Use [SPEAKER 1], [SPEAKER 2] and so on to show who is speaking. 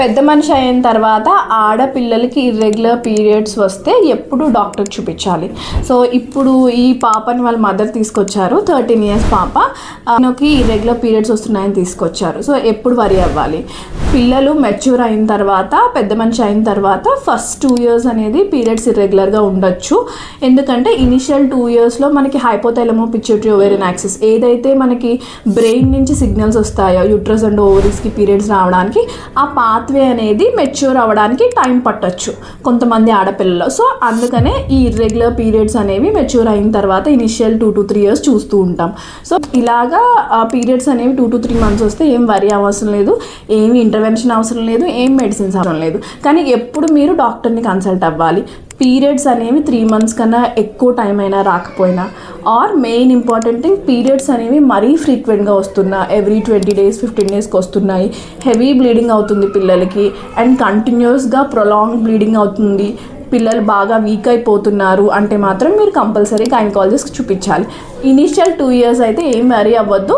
[SPEAKER 1] పెద్ద మనిషి అయిన తర్వాత ఆడపిల్లలకి ఇర్రెగ్యులర్ పీరియడ్స్ వస్తే ఎప్పుడు డాక్టర్ చూపించాలి. సో ఇప్పుడు ఈ పాపని వాళ్ళ మదర్ తీసుకొచ్చారు, 13 years పాప, ఆయనకి ఇర్రెగ్యులర్ పీరియడ్స్ వస్తున్నాయని తీసుకొచ్చారు. సో ఎప్పుడు వరి అవ్వాలి? పిల్లలు మెచ్యూర్ అయిన తర్వాత, పెద్ద మనిషి అయిన తర్వాత ఫస్ట్ 2 years అనేది పీరియడ్స్ ఇర్రెగ్యులర్గా ఉండొచ్చు. ఎందుకంటే ఇనిషియల్ 2 yearsలో మనకి హైపోథాలమో పిట్యూటరీ ఓవేరియన్ యాక్సిస్ ఏదైతే మనకి బ్రెయిన్ నుంచి సిగ్నల్స్ వస్తాయో యూట్రస్ అండ్ ఓవరీస్కి పీరియడ్స్ రావడానికి, ఆ పాత్వే అనేది మెచ్యూర్ అవ్వడానికి టైం పట్టచ్చు కొంతమంది ఆడపిల్లలు. సో అందుకనే ఈ ఇర్రెగ్యులర్ పీరియడ్స్ అనేవి మెచ్యూర్ అయిన తర్వాత ఇనిషియల్ 2 to 3 years చూస్తూ ఉంటాం. సో ఇలాగా పీరియడ్స్ అనేవి 2 to 3 months వస్తే ఏం వరి అవసరం లేదు, ఏమి ఇంటర్వెన్షన్ అవసరం లేదు, ఏం మెడిసిన్స్ అవసరం లేదు. కానీ ఎప్పుడు మీరు డాక్టర్ని కన్సల్ట్ అవ్వాలి. పీరియడ్స్ అనేవి 3 months కన్నా ఎక్కువ టైం అయినా రాకపోయినా, our main important thing, periods అనేవి మరీ ఫ్రీక్వెంట్గా వస్తున్నా, ఎవ్రీ 20 days 15 daysకి వస్తున్నాయి, హెవీ బ్లీడింగ్ అవుతుంది పిల్లలకి, అండ్ కంటిన్యూస్గా ప్రొలాంగ్ బ్లీడింగ్ అవుతుంది, పిల్లలు బాగా వీక్ అయిపోతున్నారు అంటే మాత్రం మీరు కంపల్సరీ గైనకాలజిస్ట్ చూపించాలి. ఇనిషియల్ 2 years అయితే ఏం వరీ అవ్వద్దు.